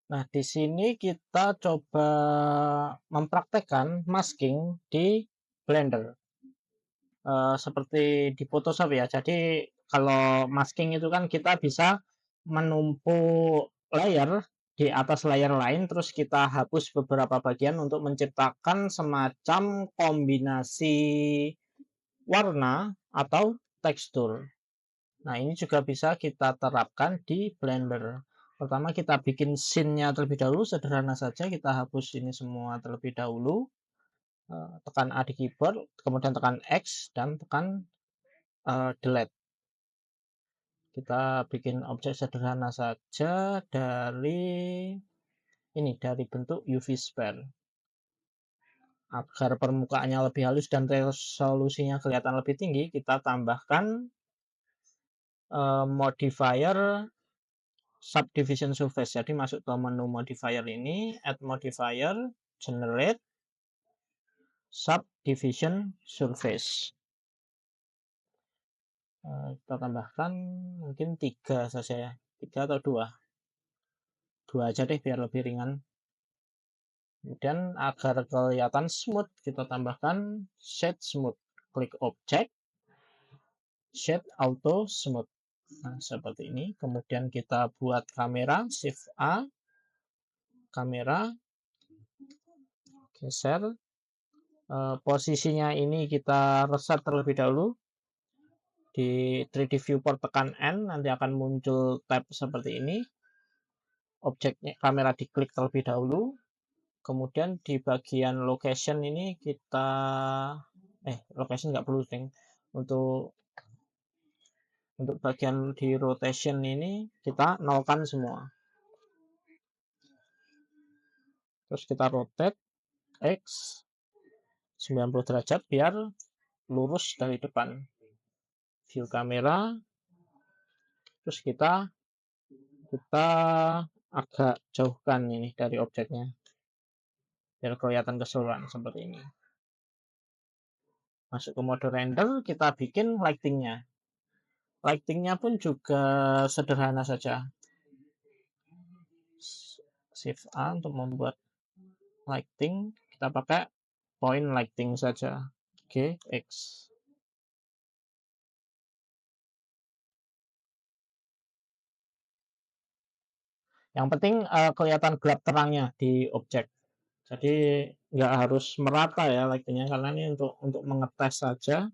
Nah, di sini kita coba mempraktekkan masking di Blender. Seperti di Photoshop ya. Jadi kalau masking itu kan kita bisa menumpuk layer di atas layer lain, terus kita hapus beberapa bagian untuk menciptakan semacam kombinasi warna atau tekstur. Nah, ini juga bisa kita terapkan di Blender. Pertama kita bikin scene-nya terlebih dahulu, sederhana saja. Kita hapus ini semua terlebih dahulu. Tekan A di keyboard, kemudian tekan X dan tekan delete. Kita bikin objek sederhana saja dari bentuk UV sphere. Agar permukaannya lebih halus dan resolusinya kelihatan lebih tinggi, kita tambahkan modifier subdivision surface. Jadi masuk ke menu modifier ini, add modifier, generate subdivision surface. Kita tambahkan mungkin 3 saja ya, 3 atau 2 aja deh biar lebih ringan. Kemudian agar kelihatan smooth, kita tambahkan shade smooth. Klik object, shade auto smooth. Nah, seperti ini. Kemudian kita buat kamera, shift A, kamera, geser. Posisinya ini kita reset terlebih dahulu. Di 3D viewport tekan N, nanti akan muncul tab seperti ini. Objeknya, kamera diklik terlebih dahulu. Kemudian di bagian location ini kita location nggak perlu ding. Untuk bagian di rotation ini kita nolkan semua. Terus kita rotate X 90 derajat biar lurus dari depan. View kamera. Terus kita agak jauhkan ini dari objeknya. Biar kelihatan keseluruhan seperti ini. Masuk ke mode render, kita bikin lighting-nya. Lighting-nya pun juga sederhana saja. Shift A untuk membuat lighting, kita pakai point lighting saja. GX. Yang penting kelihatan gelap terangnya di objek. Jadi nggak harus merata ya lightingnya, karena ini untuk mengetes saja,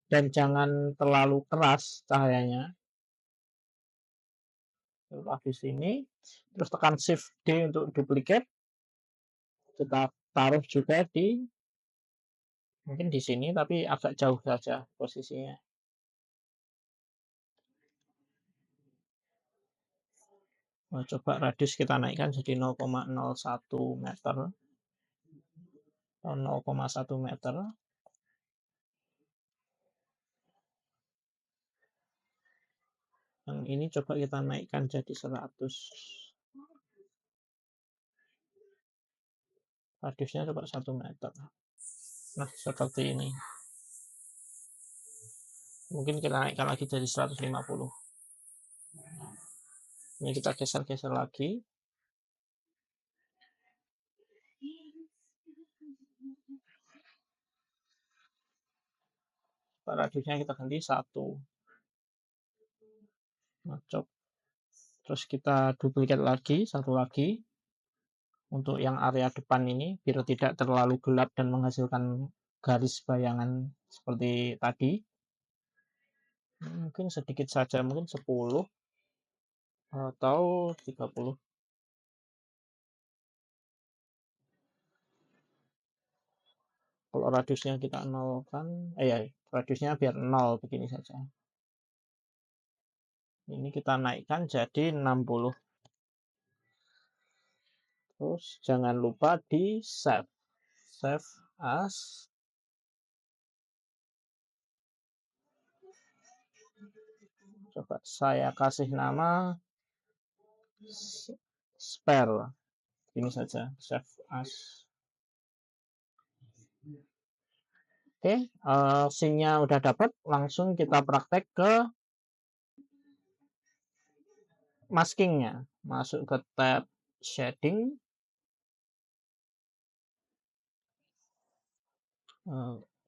dan jangan terlalu keras cahayanya. Habis ini, terus tekan Shift D untuk duplicate. Kita taruh juga mungkin di sini, tapi agak jauh saja posisinya. Coba radius kita naikkan jadi 0,01 meter. 0,1 meter. Yang ini coba kita naikkan jadi 100. Radiusnya coba 1 meter. Nah, seperti ini. Mungkin kita naikkan lagi jadi 150. Ini kita geser-geser lagi. Radiusnya kita ganti 1. Nah, terus kita duplikat lagi, satu lagi. Untuk yang area depan ini, biar tidak terlalu gelap dan menghasilkan garis bayangan seperti tadi. Mungkin sedikit saja, mungkin 10 atau 30. Kalau radiusnya kita nolkan, radiusnya biar 0 begini saja. Ini kita naikkan jadi 60. Terus jangan lupa di save. Save as. Coba saya kasih nama spare. Ini saja, save as. Oke, scene-nya udah dapat, langsung kita praktek ke masking-nya. masuk ke tab shading,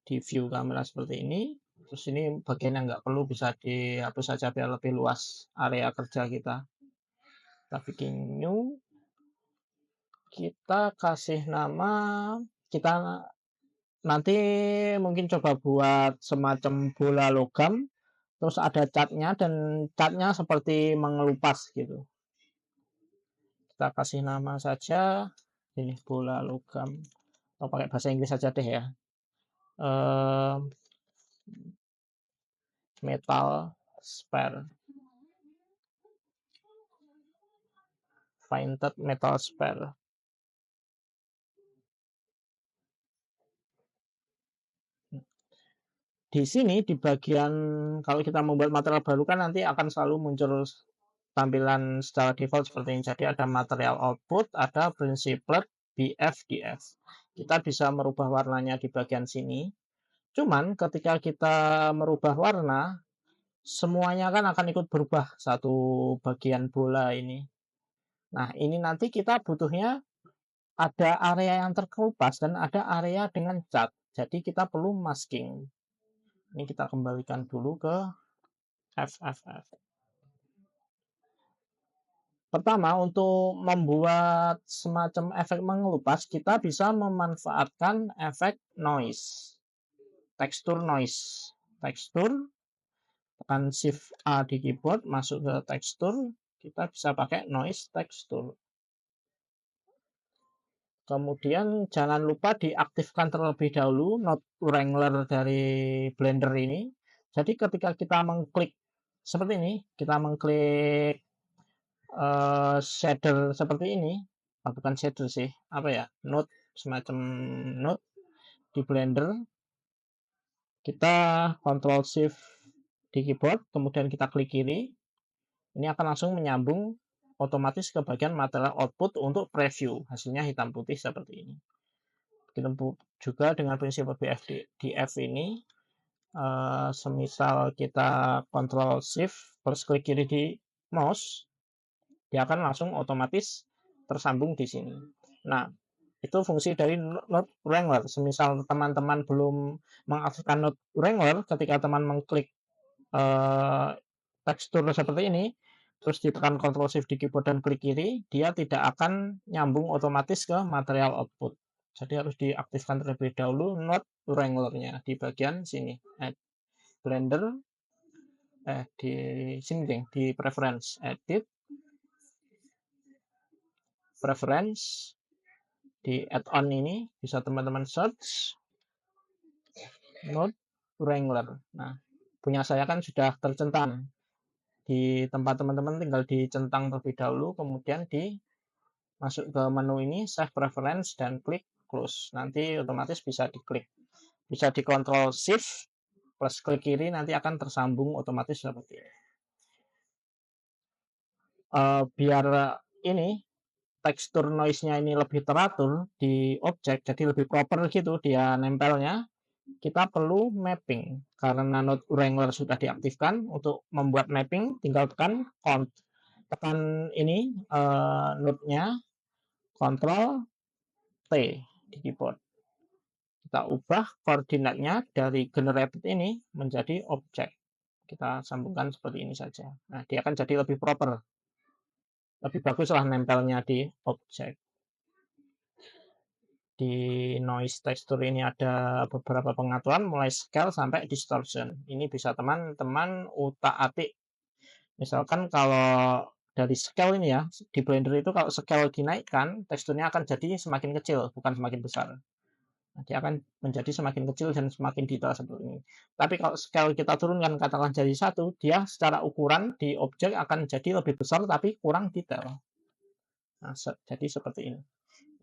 di view kamera seperti ini. Terus ini bagian yang nggak perlu bisa dihapus saja biar lebih luas area kerja kita. Kita bikin new, kita kasih nama, kita nanti mungkin coba buat semacam bola logam, terus ada catnya dan catnya seperti mengelupas gitu. Kita kasih nama saja ini bola logam, atau pakai bahasa Inggris saja deh ya, metal sphere, painted metal sphere. Di sini di bagian kalau kita membuat material baru kan nanti akan selalu muncul tampilan secara default seperti ini. Jadi ada material output, ada principlet, BF, DF. Kita bisa merubah warnanya di bagian sini. Cuman ketika kita merubah warna, semuanya kan akan ikut berubah satu bagian bola ini. Nah, ini nanti kita butuhnya ada area yang terkelupas dan ada area dengan cat. Jadi kita perlu masking. Ini kita kembalikan dulu ke FFF. Pertama, untuk membuat semacam efek mengelupas, kita bisa memanfaatkan efek noise, tekstur noise. Tekstur, tekan Shift A di keyboard, masuk ke tekstur, kita bisa pakai noise tekstur. Kemudian jangan lupa diaktifkan terlebih dahulu Node Wrangler dari Blender ini. Jadi ketika kita mengklik seperti ini, kita mengklik shader seperti ini, bukan shader sih, apa ya, node, semacam node di Blender, kita Ctrl Shift di keyboard, kemudian kita klik kiri, ini akan langsung menyambung otomatis ke bagian material output untuk preview, hasilnya hitam putih seperti ini. Begitu juga dengan prinsip BFDF ini, semisal kita Ctrl Shift terus klik kiri di mouse, dia akan langsung otomatis tersambung di sini. Nah, itu fungsi dari Node Wrangler. Semisal teman-teman belum mengaktifkan Node Wrangler, ketika teman mengklik tekstur seperti ini, terus ditekan Ctrl Shift di keyboard dan klik kiri, dia tidak akan nyambung otomatis ke material output. Jadi harus diaktifkan terlebih dahulu Node Wrangler-nya di bagian sini. Blender, di sini deh, di preference, edit, preference, di add-on ini bisa teman-teman search Node Wrangler. Nah, punya saya kan sudah tercentang. Di tempat teman-teman tinggal dicentang terlebih dahulu, kemudian masuk ke menu ini, save preference, dan klik close. Nanti otomatis bisa diklik. Bisa di Ctrl Shift plus klik kiri, nanti akan tersambung otomatis seperti ini. Biar ini tekstur noise-nya ini lebih teratur di objek, jadi lebih proper gitu dia nempelnya, kita perlu mapping. Karena Node Wrangler sudah diaktifkan, untuk membuat mapping tinggal tekan ini node-nya, Ctrl T di keyboard. Kita ubah koordinatnya dari generated ini menjadi objek. Kita sambungkan seperti ini saja. Nah, dia akan jadi lebih proper. Lebih baguslah nempelnya di objek. Di noise texture ini ada beberapa pengaturan mulai scale sampai distortion. Ini bisa teman-teman utak-atik. Misalkan kalau dari scale ini ya, di Blender itu kalau scale dinaikkan, teksturnya akan jadi semakin kecil, bukan semakin besar. Nah, dia akan menjadi semakin kecil dan semakin detail seperti ini. Tapi kalau scale kita turunkan katakan jadi 1, dia secara ukuran di objek akan jadi lebih besar tapi kurang detail. Nah, jadi seperti ini.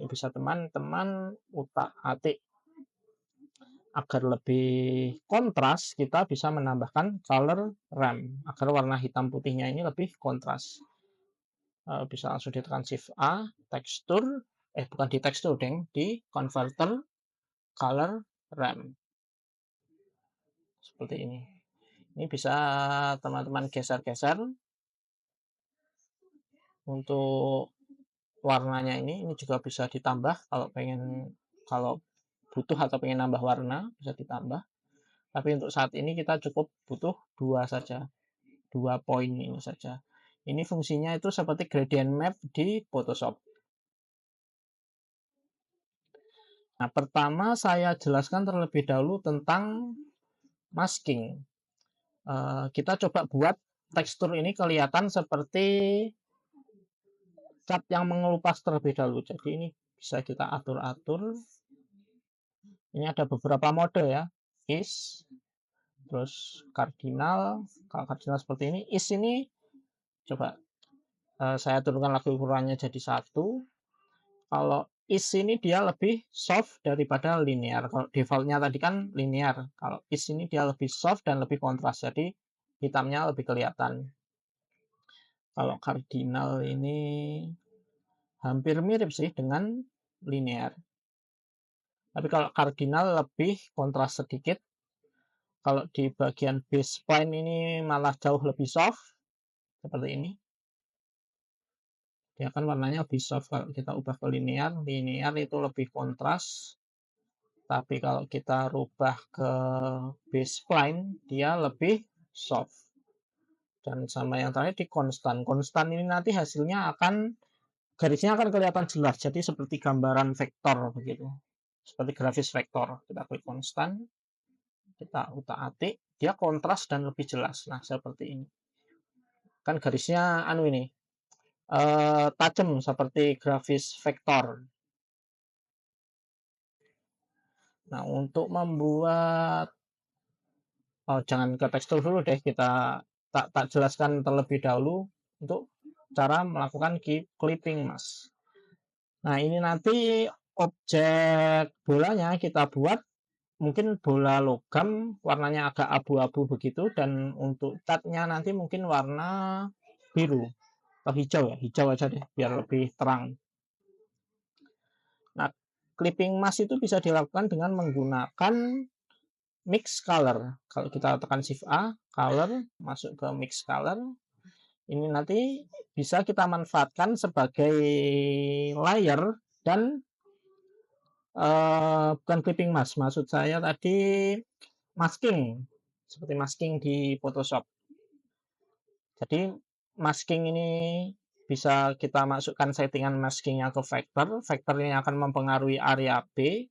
Ini bisa teman-teman utak-atik. Agar lebih kontras, kita bisa menambahkan color ramp agar warna hitam putihnya ini lebih kontras. Bisa langsung ditekan Shift A, tekstur, bukan di tekstur, deng, di converter color ramp. Seperti ini. Ini bisa teman-teman geser-geser. Untuk warnanya ini juga bisa ditambah kalau butuh atau pengen nambah warna bisa ditambah. Tapi untuk saat ini kita cukup butuh 2 saja. 2 poin ini saja. Ini fungsinya itu seperti gradient map di Photoshop. Nah, pertama saya jelaskan terlebih dahulu tentang masking. Kita coba buat tekstur ini kelihatan seperti cat yang mengelupas terlebih dahulu. Jadi ini bisa kita atur-atur. Ini ada beberapa mode ya. Is, terus kardinal. Kalau kardinal seperti ini, is ini coba saya turunkan lagi ukurannya jadi 1. Kalau is ini dia lebih soft daripada linear. Kalau defaultnya tadi kan linear. Kalau is ini dia lebih soft dan lebih kontras. Jadi hitamnya lebih kelihatan. Kalau kardinal ini hampir mirip sih dengan linear. Tapi kalau kardinal lebih kontras sedikit. Kalau di bagian base spline ini malah jauh lebih soft. Seperti ini. Dia kan warnanya lebih soft. Kalau kita ubah ke linear itu lebih kontras. Tapi kalau kita rubah ke base spline, dia lebih soft. Dan sama yang terakhir di konstan. Konstan ini nanti hasilnya garisnya akan kelihatan jelas. Jadi seperti gambaran vektor begitu. Seperti grafis vektor. Kita klik konstan. Kita utak-atik. Dia kontras dan lebih jelas. Nah, seperti ini. Kan garisnya ini. Tajam seperti grafis vektor. Nah, untuk membuat jangan ke tekstur dulu deh, kita tak jelaskan terlebih dahulu untuk cara melakukan clipping mask. Nah, ini nanti objek bolanya kita buat mungkin bola logam, warnanya agak abu-abu begitu, dan untuk catnya nanti mungkin warna biru atau hijau ya, hijau aja deh biar lebih terang. Nah, clipping mask itu bisa dilakukan dengan menggunakan mix color. Kalau kita tekan shift A, color, masuk ke mix color. Ini nanti bisa kita manfaatkan sebagai layer dan bukan clipping mask. Maksud saya tadi masking. Seperti masking di Photoshop. Jadi masking ini bisa kita masukkan settingan maskingnya ke vector. Vector ini akan mempengaruhi area B.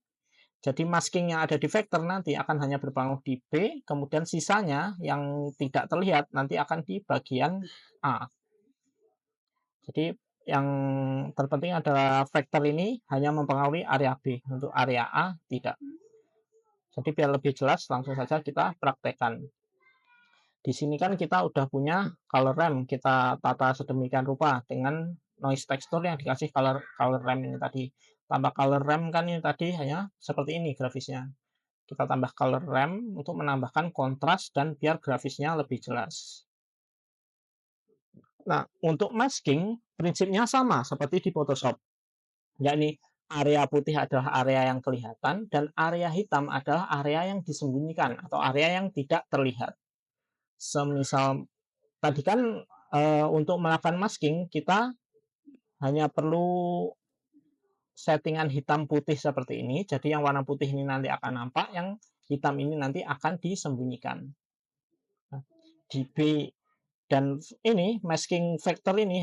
Jadi masking yang ada di vektor nanti akan hanya berpengaruh di B, kemudian sisanya yang tidak terlihat nanti akan di bagian A. Jadi yang terpenting adalah vektor ini hanya mempengaruhi area B, untuk area A tidak. Jadi biar lebih jelas langsung saja kita praktekkan. Di sini kan kita udah punya color ramp, kita tata sedemikian rupa dengan noise texture yang dikasih color ramp ini tadi. Tambah color ramp kan ini tadi hanya seperti ini grafisnya. Kita tambah color ramp untuk menambahkan kontras dan biar grafisnya lebih jelas. Nah, untuk masking prinsipnya sama seperti di Photoshop. Yakni area putih adalah area yang kelihatan dan area hitam adalah area yang disembunyikan atau area yang tidak terlihat. Semisal tadi kan untuk melakukan masking kita hanya perlu settingan hitam putih seperti ini. Jadi yang warna putih ini nanti akan nampak, yang hitam ini nanti akan disembunyikan. Di B dan ini masking factor ini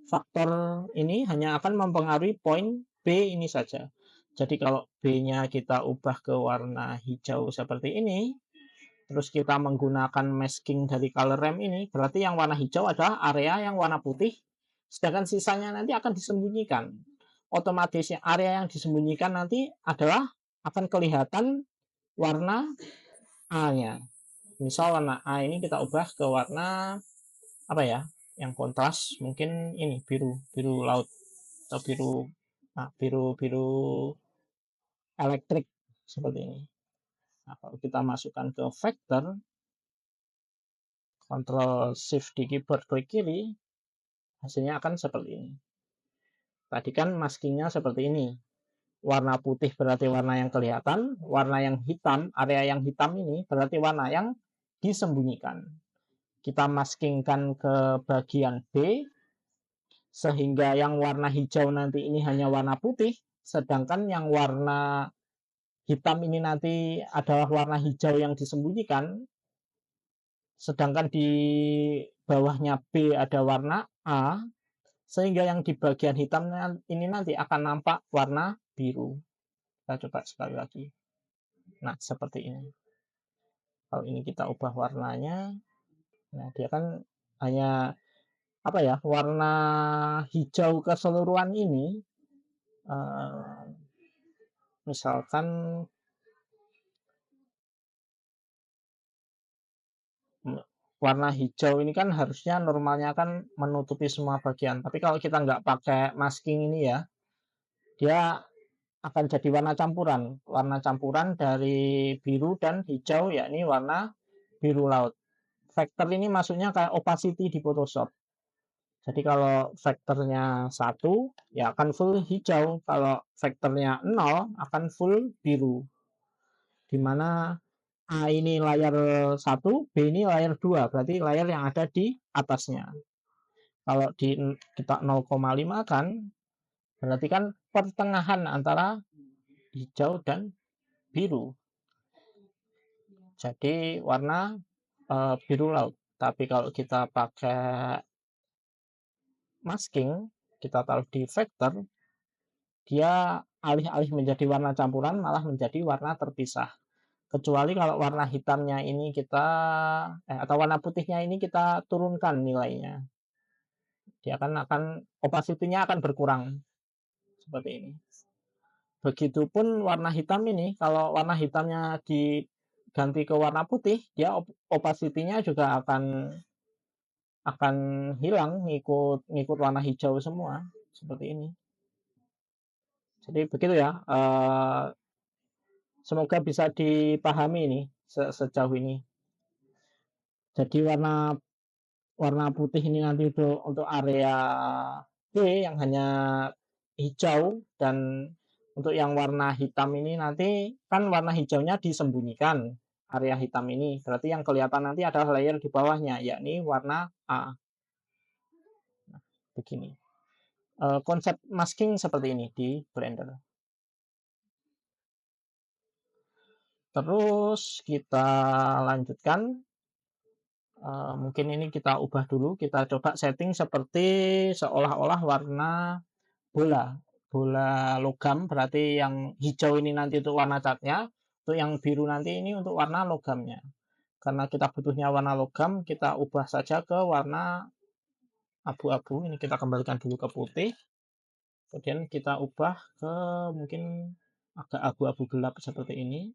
faktor ini hanya akan mempengaruhi poin B ini saja. Jadi kalau B-nya kita ubah ke warna hijau seperti ini, terus kita menggunakan masking dari color ramp ini, berarti yang warna hijau adalah area yang warna putih, sedangkan sisanya nanti akan disembunyikan. Otomatisnya area yang disembunyikan nanti adalah akan kelihatan warna A-nya. Misal warna A ini kita ubah ke warna apa ya? Yang kontras mungkin ini biru laut atau biru elektrik seperti ini. Nah, kalau kita masukkan ke vector, Ctrl Shift di keyboard klik kiri, hasilnya akan seperti ini. Tadi kan maskingnya seperti ini. Warna putih berarti warna yang kelihatan, warna yang hitam, area yang hitam ini berarti warna yang disembunyikan. Kita maskingkan ke bagian B, sehingga yang warna hijau nanti ini hanya warna putih, sedangkan yang warna hitam ini nanti adalah warna hijau yang disembunyikan, sedangkan di bawahnya B ada warna A, sehingga yang di bagian hitam ini nanti akan nampak warna biru. Kita coba sekali lagi. Nah, seperti ini. Kalau ini kita ubah warnanya, nah dia kan hanya apa ya, warna hijau keseluruhan ini, misalkan warna hijau ini kan harusnya normalnya kan menutupi semua bagian, tapi kalau kita nggak pakai masking ini ya, dia akan jadi warna campuran dari biru dan hijau, yakni warna biru laut. Vektor ini masuknya kayak opacity di Photoshop. Jadi kalau vektornya 1 ya akan full hijau, kalau vektornya 0 akan full biru. Dimana A ini layar 1, B ini layar 2, berarti layar yang ada di atasnya. Kalau kita 0,5 kan, berarti kan pertengahan antara hijau dan biru. Jadi warna biru laut. Tapi kalau kita pakai masking, kita taruh di vektor, dia alih-alih menjadi warna campuran malah menjadi warna terpisah. Kecuali kalau warna hitamnya ini atau warna putihnya ini kita turunkan nilainya, dia akan opacity-nya akan berkurang seperti ini. Begitupun warna hitam ini, kalau warna hitamnya diganti ke warna putih, dia opacity-nya juga akan hilang, ngikut warna hijau semua seperti ini. Jadi begitu ya. Semoga bisa dipahami ini sejauh ini. Jadi warna putih ini nanti untuk area B yang hanya hijau, dan untuk yang warna hitam ini nanti kan warna hijaunya disembunyikan area hitam ini. Berarti yang kelihatan nanti adalah layer di bawahnya, yakni warna A. Nah, begini. Konsep masking seperti ini di Blender. Terus kita lanjutkan. Mungkin ini kita ubah dulu, kita coba setting seperti seolah-olah warna bola logam, berarti yang hijau ini nanti untuk warna catnya, untuk yang biru nanti ini untuk warna logamnya. Karena kita butuhnya warna logam, kita ubah saja ke warna abu-abu. Ini kita kembalikan dulu ke putih, kemudian kita ubah ke mungkin agak abu-abu gelap seperti ini.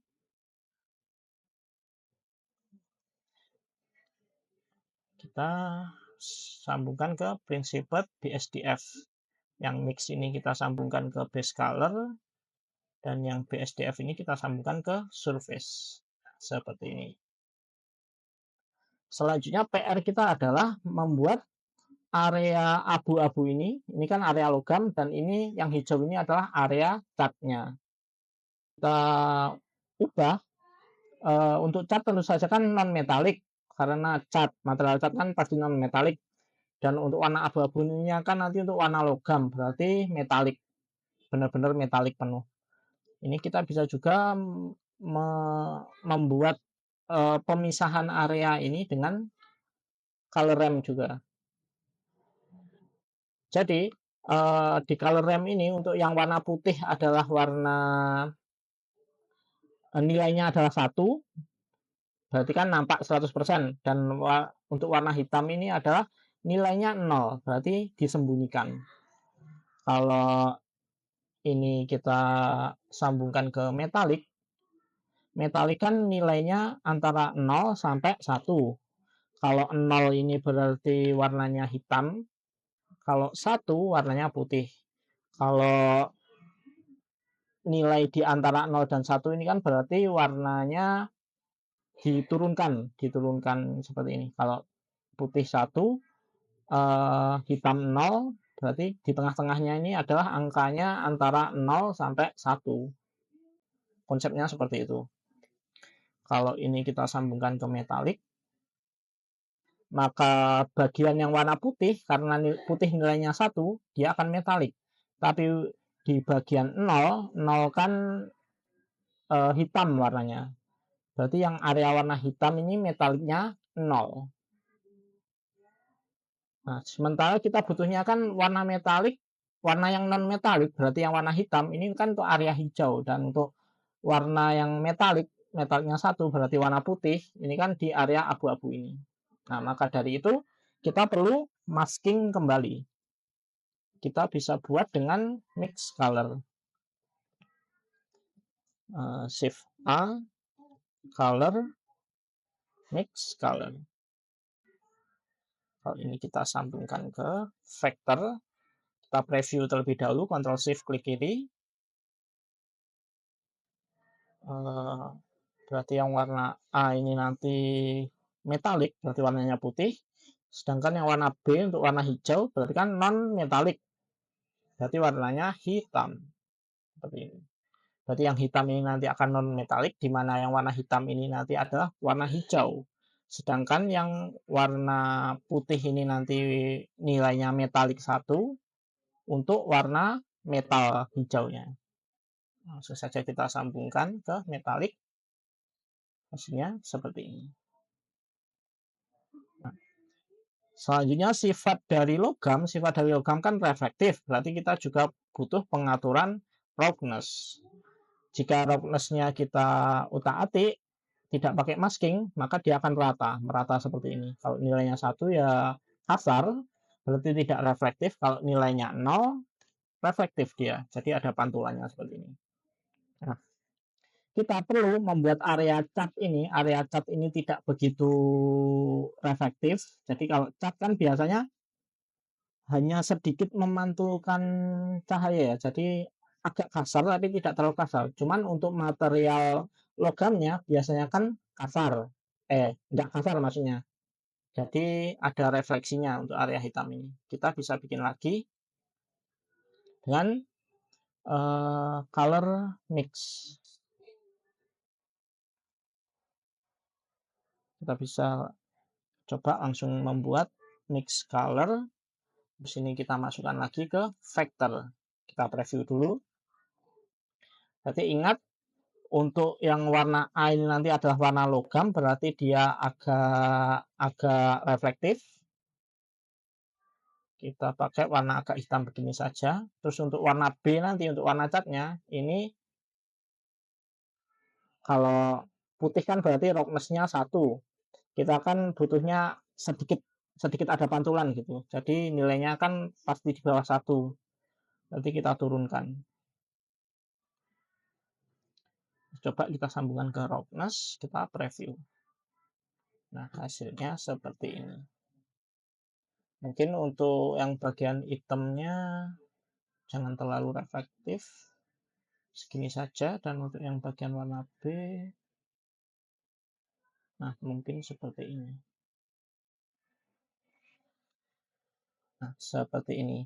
Kita sambungkan ke Principled BSDF. Yang mix ini kita sambungkan ke base color, dan yang BSDF ini kita sambungkan ke surface. Seperti ini. Selanjutnya PR kita adalah membuat area abu-abu ini kan area logam, dan ini yang hijau ini adalah area catnya. Kita ubah, untuk cat tentu saja kan non metalik, karena material cat kan pasti non metalik, dan untuk warna abu-abunya kan nanti untuk warna logam, berarti metalik, benar-benar metalik penuh. Ini kita bisa juga membuat pemisahan area ini dengan color ramp juga. Jadi di color ramp ini untuk yang warna putih adalah nilainya adalah 1, berarti kan nampak 100%, dan untuk warna hitam ini adalah nilainya 0, berarti disembunyikan. Kalau ini kita sambungkan ke metalik kan nilainya antara 0 sampai 1. Kalau 0 ini berarti warnanya hitam, kalau 1 warnanya putih. Kalau nilai di antara 0 dan 1 ini kan berarti warnanya diturunkan seperti ini. Kalau putih 1, hitam 0, berarti di tengah-tengahnya ini adalah angkanya antara 0 sampai 1. Konsepnya seperti itu. Kalau ini kita sambungkan ke metalik, maka bagian yang warna putih, karena putih nilainya 1, dia akan metalik. Tapi di bagian 0, 0 kan hitam warnanya. Berarti yang area warna hitam ini metaliknya 0. Nah, sementara kita butuhnya kan warna metalik, warna yang non metalik, berarti yang warna hitam ini kan untuk area hijau, dan untuk warna yang metalik, metaliknya 1 berarti warna putih, ini kan di area abu-abu ini. Nah, maka dari itu kita perlu masking kembali. Kita bisa buat dengan mix color. Shift A, color, mix color. Kalau ini kita sambungkan ke vector, kita preview terlebih dahulu, Ctrl Shift klik kiri. Berarti yang warna A ini nanti metalik, berarti warnanya putih. Sedangkan yang warna B untuk warna hijau, berarti kan non metalik, berarti warnanya hitam. Seperti ini. Berarti yang hitam ini nanti akan non metalik, di mana yang warna hitam ini nanti adalah warna hijau. Sedangkan yang warna putih ini nanti nilainya metalik 1 untuk warna metal hijaunya. Langsung saja kita sambungkan ke metalik. Hasilnya seperti ini. Nah, selanjutnya sifat dari logam kan reflektif, berarti kita juga butuh pengaturan roughness. Jika roughness-nya kita utak-atik, tidak pakai masking, maka dia akan merata seperti ini. Kalau nilainya 1 ya kasar, berarti tidak reflektif. Kalau nilainya 0, reflektif dia. Jadi ada pantulannya seperti ini. Nah, kita perlu membuat area cat ini. Area cat ini tidak begitu reflektif. Jadi kalau cat kan biasanya hanya sedikit memantulkan cahaya ya. Jadi agak kasar tapi tidak terlalu kasar. Cuman untuk material logamnya biasanya kan kasar. Enggak kasar maksudnya. Jadi ada refleksinya untuk area hitam ini. Kita bisa bikin lagi dengan color mix. Kita bisa coba langsung membuat mix color. Di sini kita masukkan lagi ke vector. Kita preview dulu. Berarti ingat, untuk yang warna A ini nanti adalah warna logam, berarti dia agak reflektif. Kita pakai warna agak hitam begini saja. Terus untuk warna B nanti, untuk warna catnya, ini kalau putih kan berarti roughness-nya 1. Kita kan butuhnya sedikit ada pantulan gitu. Jadi nilainya kan pasti di bawah 1. Nanti kita turunkan. Coba kita sambungkan ke roughness, kita preview. Nah, hasilnya seperti ini. Mungkin untuk yang bagian hitamnya jangan terlalu reflektif, segini saja. Dan untuk yang bagian warna B, nah mungkin seperti ini. Nah, seperti ini.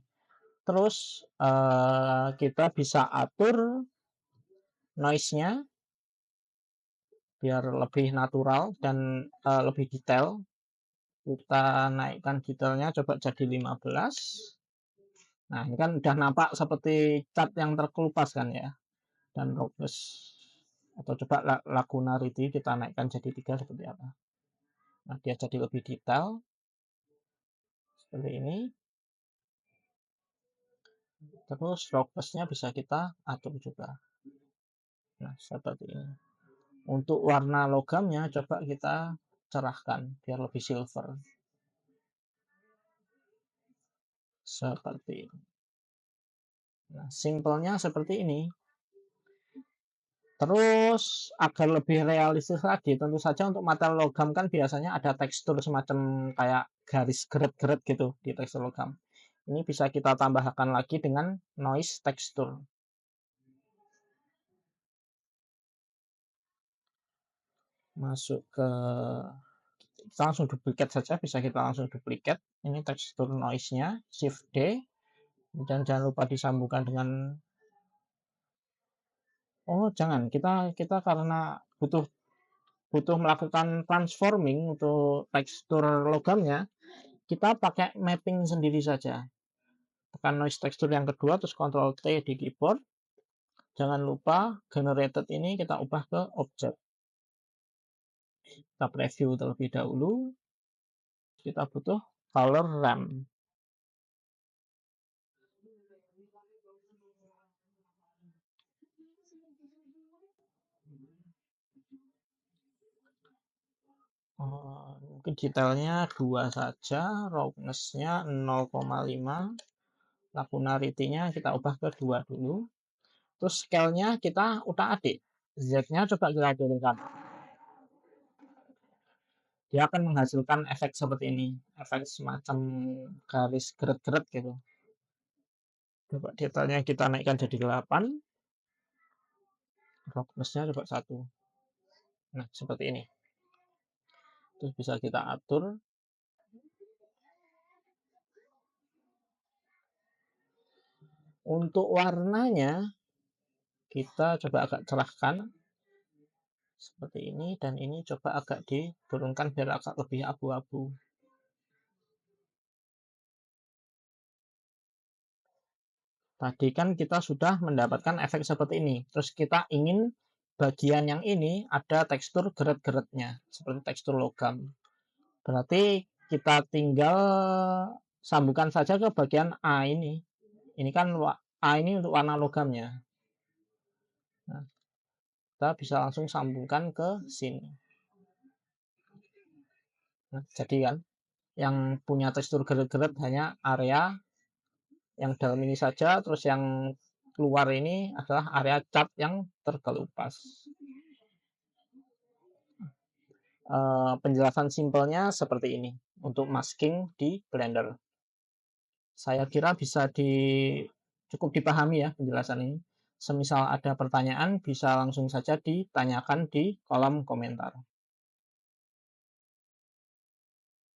Terus kita bisa atur noise-nya biar lebih natural dan lebih detail. Kita naikkan detailnya coba jadi 15. Nah, ini kan udah nampak seperti cat yang terkelupas kan ya. Dan roughness atau coba lagunarity kita naikkan jadi 3 seperti apa. Nah, dia jadi lebih detail seperti ini. Terus roughness-nya bisa kita atur juga. Nah, seperti ini. Untuk warna logamnya coba kita cerahkan biar lebih silver. Seperti ini. Nah, simpelnya seperti ini. Terus agar lebih realistis lagi, tentu saja untuk material logam kan biasanya ada tekstur semacam kayak garis geret-geret gitu di tekstur logam. Ini bisa kita tambahkan lagi dengan noise texture. Masuk ke, kita langsung duplikat saja, bisa kita langsung duplikat. Ini tekstur noise-nya, Shift D. Dan jangan lupa disambungkan dengan, oh jangan, kita karena butuh butuh melakukan transforming untuk tekstur logamnya, kita pakai mapping sendiri saja. Tekan noise texture yang kedua, terus Ctrl T di keyboard. Jangan lupa generated ini kita ubah ke objek. Kita preview terlebih dahulu. Kita butuh color ramp. Mungkin detailnya 2 saja, roughness-nya 0,5, lapunarity-nya kita ubah ke 2 dulu. Terus scale-nya kita utak-atik. Z-nya coba kita turunkan. Dia akan menghasilkan efek seperti ini, efek semacam garis geret-geret gitu. Coba detailnya kita naikkan jadi 8. Roughness-nya coba 1. Nah, seperti ini. Terus bisa kita atur. Untuk warnanya, kita coba agak cerahkan. Seperti ini, dan ini coba agak diturunkan biar agak lebih abu-abu. Tadi kan kita sudah mendapatkan efek seperti ini. Terus kita ingin bagian yang ini ada tekstur geret-geretnya, seperti tekstur logam. Berarti kita tinggal sambungkan saja ke bagian A ini. Ini kan A ini untuk warna logamnya. Nah, kita bisa langsung sambungkan ke sini. Nah, jadi kan yang punya tekstur geret-geret hanya area yang dalam ini saja, terus yang keluar ini adalah area cat yang terkelupas. Penjelasan simpelnya seperti ini untuk masking di Blender. Saya kira bisa cukup dipahami ya penjelasan ini. Semisal ada pertanyaan, bisa langsung saja ditanyakan di kolom komentar.